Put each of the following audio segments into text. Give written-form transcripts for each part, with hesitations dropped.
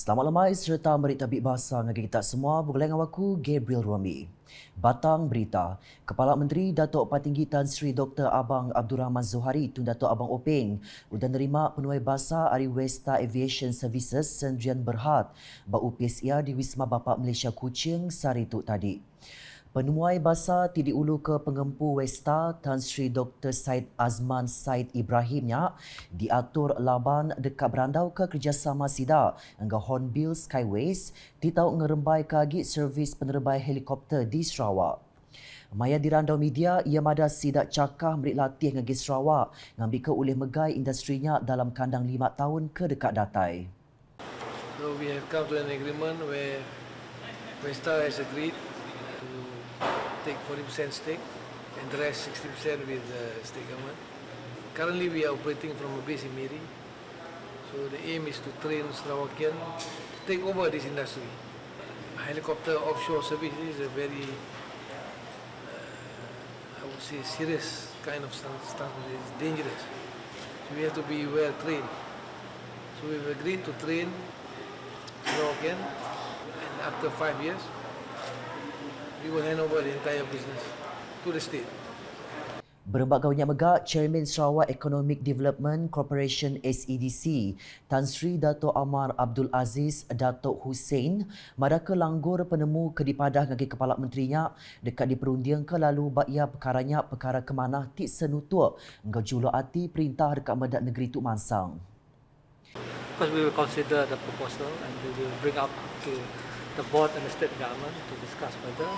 Selamat lemai serta berita tabik bahasa ngagi kita semua. Bergulai dengan aku, Gabriel Rami. Batang berita. Kepala Menteri Datuk Patinggi Tan Sri Dr. Abang Abdul Rahman Zohari Tun Datuk Abang Openg sudah nerima penuai bahasa Ari Westa Aviation Services Sendirian Berhad bau PSIA di Wisma Bapa Malaysia Kuching Sarituk tadi. Penemuai bahasa tidak ulu ke pengempu Westa Tan Sri Dr. Said Azman Said Ibrahimnya diatur laban dekat berandau ke kerjasama SIDA hingga Hornbill Skyways ditau ngerembai kagi servis penerbai helikopter di Sarawak. Maya dirandau media, ia mada sidak cakah beri latih ngagi Sarawak ngambil ke oleh megai industrinya dalam kandang 5 tahun ke dekat datai. So we have come to an agreement where Westa has agreed to take 40% stake and the rest 60% with the state government. Currently we are operating from a base in Miri. So the aim is to train Sarawakian to take over this industry. Helicopter offshore service is a very, I would say, serious kind of stuff. It's dangerous. So we have to be well trained. So we've agreed to train Sarawakian, and after 5 years, we will hand over the entire business to the state. Berembak gaunya megak, Chairman Sarawak Economic Development Corporation SEDC, Tan Sri Dato' Amar Abdul Aziz Dato' Hussein, madaka langgur penemu ke dipadah ngagi kepala menterinya dekat diperundiang ke lalu bakya perkaranya perkara kemanah tik senutua ngau julu ati perintah dekat medak negeri Tuk Mansang. Because we will consider the proposal and we will bring up to the board and the state government to discuss further.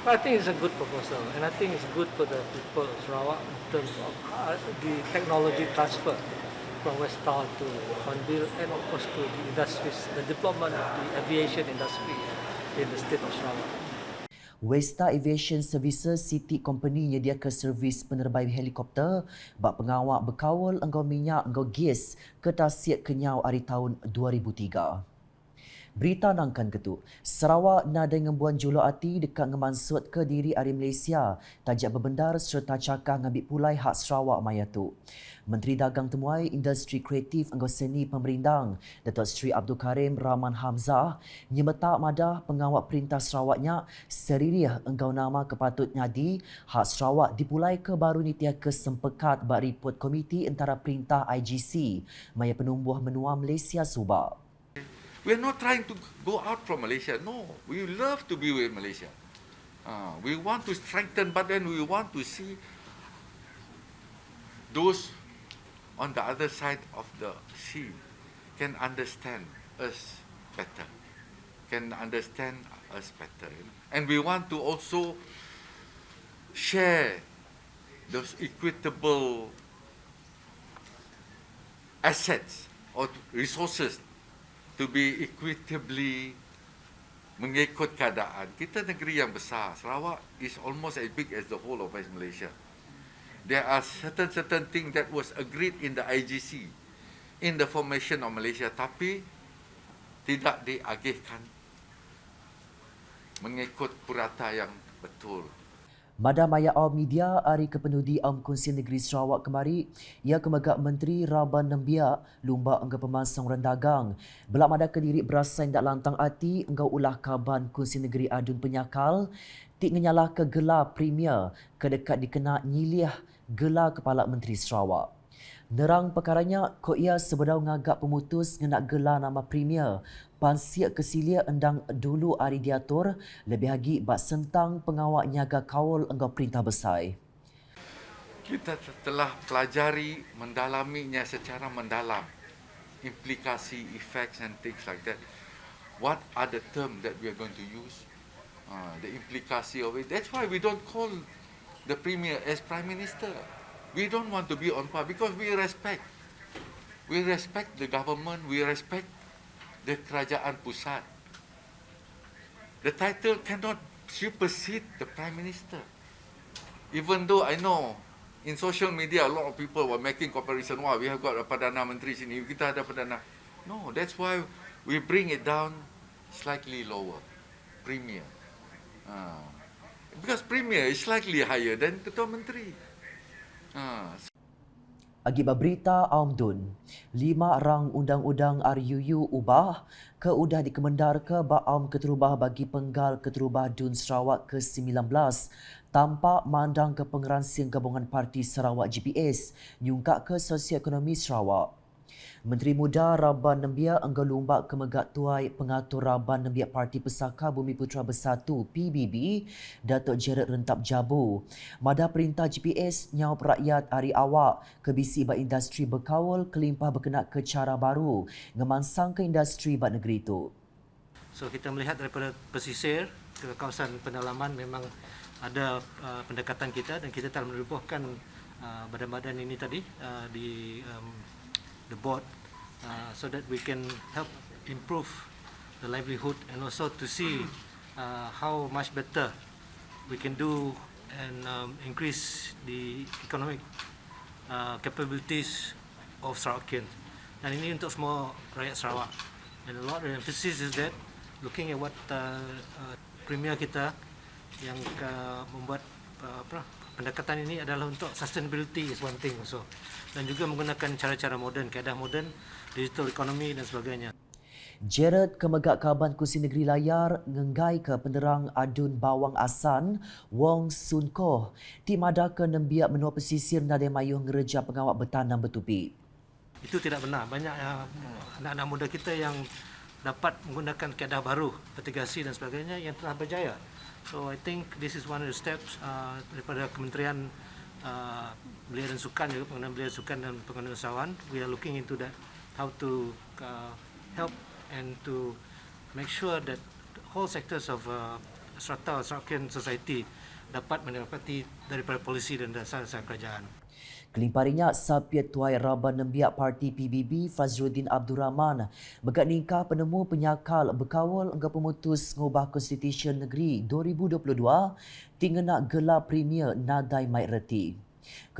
But I think it's a good proposal and I think it's good for the people of Sarawak in terms of the technology transfer from West Town to Hornbill and of course to the industries, the development of the aviation industry in the state of Sarawak. Westa Aviation Services City Company nyediakan servis penerbai helikopter bak pengawak berkawal engkau minyak engkau gas ke Tasik Kenyau hari tahun 2003. Berita nangkan ketu, Sarawak nadai ngembuan julu ati dekat ngemansut ke diri ari Malaysia, tajak berbendar serta cakah ngambil pulai hak Sarawak maya tu. Menteri Dagang Temuai Industri Kreatif Anggo Seni Pemerintang, Datuk Seri Abdul Karim Rahman Hamzah, nyemetak madah pengawak perintah Sarawaknya seririh engkau nama kepatut nyadi hak Sarawak dipulai ke baru nitia kesempekat bak ripot komiti antara perintah IGC, maya penumbuh menua Malaysia Subak. We're not trying to go out from Malaysia. No, we love to be with Malaysia. We want to strengthen, but then we want to see those on the other side of the sea can understand us better, And we want to also share those equitable assets or resources to be equitably mengikut keadaan. Kita negeri yang besar. Sarawak is almost as big as the whole of West Malaysia. There are certain things that was agreed in the IGC in the formation of Malaysia, tapi tidak diagihkan mengikut purata yang betul. Madam Maya Awam Media hari kepenudi Awam Konsil Negeri Sarawak kemari, ia kemegak Menteri Raban Nembiak lumba engkau pemansang orang dagang. Belak mada kediri berasa yang tak lantang hati engkau ulah kaban Konsil Negeri Adun Penyakal, tik ngenyalah ke gelar Premier kedekat dikena nyilih gelar Kepala Menteri Sarawak. Nerang perkaranya, ko ia sebedau ngagak pemutus ngenak gelar nama Premier. Pansiak kesilia endang dulu hari diatur, lebih lagi bak sentang pengawak nyaga kawal enggau perintah besar. Kita telah pelajari, mendalaminya secara mendalam. Implikasi, effects and things like that. What are the terms that we are going to use? The implication of it. That's why we don't call the Premier as Prime Minister. We don't want to be on par because we respect the government, we respect the kerajaan pusat. The title cannot supersede the Prime Minister. Even though I know in social media a lot of people were making comparison, wow, we have got a Perdana Menteri sini, kita ada Perdana. No, that's why we bring it down slightly lower, Premier. Because Premier is slightly higher than Ketua Menteri. Akibat berita Aumdun, 5 rang undang-undang RUU ubah ke udah dikemendar ke Baam Keterubah bagi penggal Keterubah Dun Sarawak ke-19 tanpa mandang ke pengeransian Gabungan Parti Sarawak GPS nyungkak ke Sosioekonomi Sarawak. Menteri Muda Raban Nembia Angga Lumbak Kemegak Tuai Pengatur Raban Nembia Parti Pesaka Bumi Putra Bersatu PBB Datuk Jared Rentap Jabu. Mada perintah GPS nyawab rakyat hari awak ke bisi ba industri berkawal kelimpah berkenaan ke cara baru ngemansang ke industri ba negeri itu. So kita melihat daripada pesisir ke kawasan pendalaman memang ada pendekatan kita dan kita telah menubuhkan badan-badan ini tadi di the board so that we can help improve the livelihood and also to see how much better we can do and increase the economic capabilities of Sarawakian. Dan ini untuk semua rakyat Sarawak. And a lot of emphasis is that looking at what Premier kita yang membuat pendekatan ini adalah untuk sustainability is one thing also. Dan juga menggunakan cara-cara moden, keadaan moden, digital economy dan sebagainya. Jared Kemegak Kaban Kursi Negeri Layar ngenggai ke penerang Adun Bawang Asan Wong Sun Koh tim ada ke nembiak menua pesisir Nadai Mayuh ngereja pengawak bertanam bertupi. Itu tidak benar. Banyak anak-anak muda kita yang dapat menggunakan kaedah baru, mitigasi dan sebagainya yang telah berjaya. So I think this is one of the steps daripada Kementerian Belia dan Sukan juga pengenalan Belia dan Sukan dan pengenalan usahawan. We are looking into that, how to help and to make sure that whole sectors of strata Sarawakian society dapat mendapati daripada polisi dan dasar-dasar kerajaan. Kelimparinya Sapiat Tuai Raban Nembiak Parti PBB Fazruddin Abdul Rahman megak nikah penemu penyakal berkawal engkau pemutus ngubah Konstitusi Negeri 2022 tinggal nak gelar Premier Nadai Mait Reti.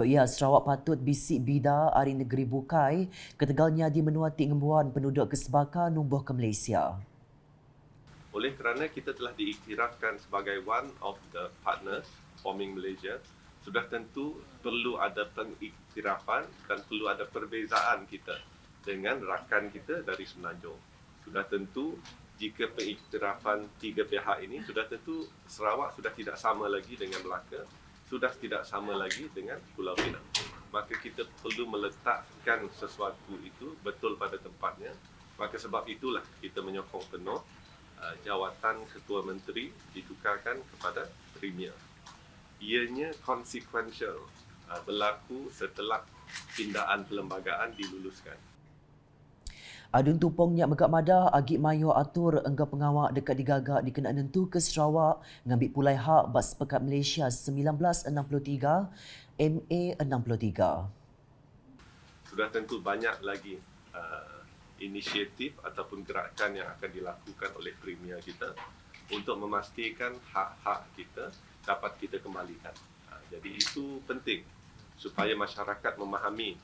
Ia Sarawak patut bisik bida hari negeri bukai ketegalnya di menua tinggembuan penduduk kesebaka numbuh ke Malaysia. Oleh kerana kita telah diiktirafkan sebagai one of the partners forming Malaysia, sudah tentu perlu ada pengiktirafan dan perlu ada perbezaan kita dengan rakan kita dari Semenanjung. Sudah tentu jika pengiktirafan tiga pihak ini, sudah tentu Sarawak sudah tidak sama lagi dengan Melaka, sudah tidak sama lagi dengan Pulau Pinang. Maka kita perlu meletakkan sesuatu itu betul pada tempatnya. Maka sebab itulah kita menyokong penuh jawatan Ketua Menteri ditukarkan kepada Premier. Ianya consequential, berlaku setelah pindaan perlembagaan diluluskan. Adun tupongnya megak madah agik mayo atur engkau pengawak dekat digagak dikenaan nentu ke Sarawak ngambil pulai hak bas pekat Malaysia 1963 MA 63. Sudah tentu banyak lagi inisiatif ataupun gerakan yang akan dilakukan oleh Premier kita untuk memastikan hak-hak kita dapat kita kembalikan. Jadi itu penting supaya masyarakat memahami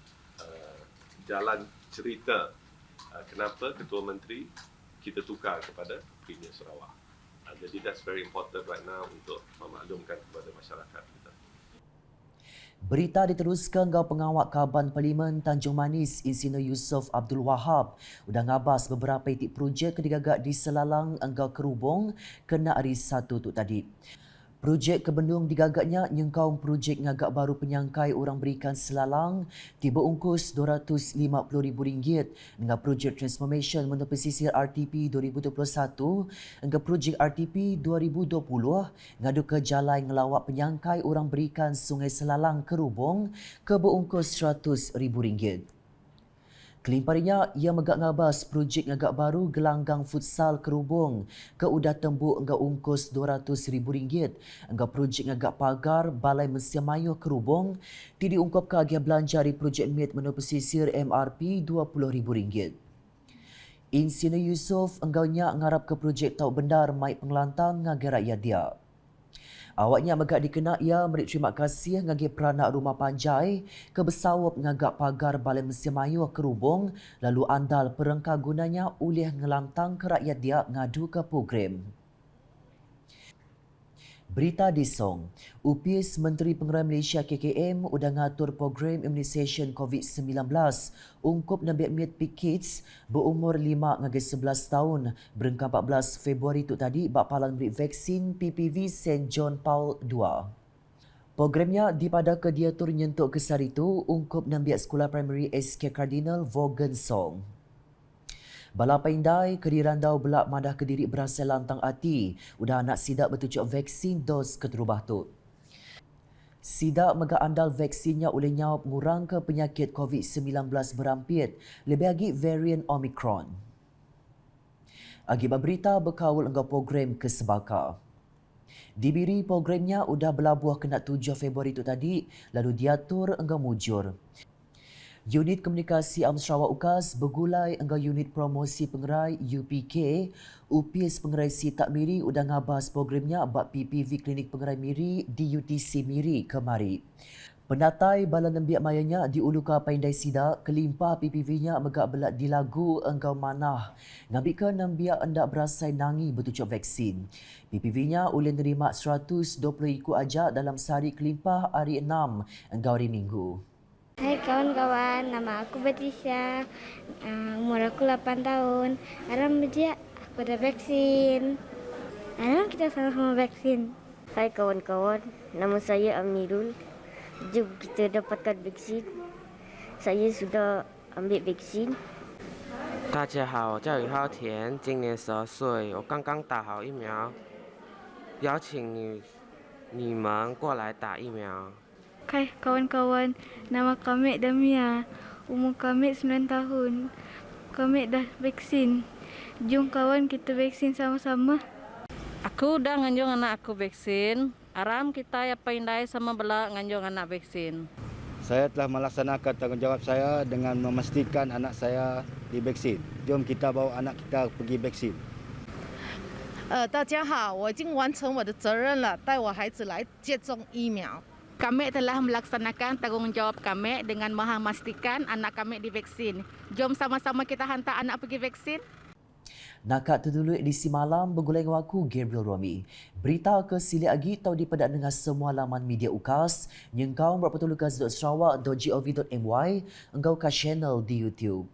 jalan cerita kenapa Ketua Menteri kita tukar kepada Premier Sarawak. Jadi that's very important right now untuk memaklumkan kepada masyarakat kita. Berita diteruskan gau pengawak Kaban Parlimen Tanjung Manis Insinyur Yusof Abdul Wahab udah ngabas beberapa itik projek kedigagak di Selalang Enggau Kerubung kena hari Sabtu tu tadi. Projek kebendung digagaknya nyengkau projek ngagak baru penyangkai orang berikan Selalang tiba ungkus RM250,000 dengan projek transformation menua pesisir RTP 2021 hingga projek RTP 2020 ngadu ke jalan ngelawak penyangkai orang berikan Sungai Selalang Kerubung ke berungkus RM100,000. Kelimparinya, ia megak ngabas projek ngagak baru gelanggang futsal Kerubung ke udah tembuk enggak ungkus RM200,000 enggak projek ngagak pagar Balai Mesia Mayuh Kerubung ti diungkap ke agian belanja di projek MIT menua pesisir MRP RM20,000. Insinyur Yusof enggaunya ngarap ke projek tau bendar mai pengelantang ngagi rakyat dia. Awaknya megak dikena ia beri terima kasih ngagi peranak rumah panjai ke bersawap ngagak pagar Balai Mesia Mayuh Kerubung lalu andal perengka gunanya ulih ngelantang ke rakyat dia ngadu ke program. Berita di Song, UPIS Menteri Pengerai Malaysia KKM udah ngatur program imunisasi COVID-19 ungkup nabiak miat kids berumur 5 hingga 11 tahun berengkang 14 Februari tu tadi bak palang beri vaksin PPV St. John Paul II. Programnya dipada ke diatur nyentuk kesar itu ungkup nabiak sekolah primary SK Cardinal Vaughan Song. Bala Paindai, Kedirandau belak madah Kediri berasal lantang hati. Udah anak sidak bertujuk vaksin dos keterubah tu. Sidak mega andal vaksinnya oleh nyawab ngurang ke penyakit COVID-19 berampit. Lebih lagi varian Omicron. Akibat berita berkawal enggau program ke Sebaka. Dibiri programnya udah berlabuh kena 7 Februari itu tadi, lalu diatur enggau mujur. Unit Komunikasi Am Sarawak UKAS bergulai engkau unit promosi pengerai UPK, UPIS pengerai Si Tak Miri udah ngabas programnya bak PPV Klinik Pengerai Miri di UTC Miri kemari. Penatai bala nembiak mayanya diuluka Paindai Sidak, kelimpah PPV-nya megak belak dilagu engkau manah. Ngambil ke nembiak endak berasai nangi bertujuk vaksin. PPV-nya boleh nerima 120 ikut ajak dalam sehari kelimpah hari 6 engkau hari Minggu. Hai kawan-kawan, nama aku Batisha, umur aku 8 tahun. Aram berjaya, aku ada vaksin. Aram kita sama-sama vaksin. Hai kawan-kawan, nama saya Amirul. Jom kita dapatkan vaksin. Saya sudah ambil vaksin. 大家好，我叫于浩田，今年12岁，我刚刚打好疫苗，邀请你们过来打疫苗。 Hai kawan-kawan, nama kami Damia, umur kami 9 tahun. Kami dah vaksin. Jom kawan kita vaksin sama-sama. Aku dah nganjung anak aku vaksin. Aram kita ya Paindai sama bela nganjung anak vaksin. Saya telah melaksanakan tanggungjawab saya dengan memastikan anak saya divaksin. Jom kita bawa anak kita pergi vaksin. 大家好，我已经完成我的责任了，带我孩子来接种疫苗。 Kami telah melaksanakan tanggungjawab kami dengan memastikan anak kami divaksin. Jom sama-sama kita hantar anak pergi vaksin. Nakat terdulu edisi malam bergulai dengan aku Gabriel Romi. Berita ke sili lagi tahu dipedak dengan semua laman media UKAS. Nyengkau berpetulukas.sarawak.gov.my. Engkau ke channel di YouTube.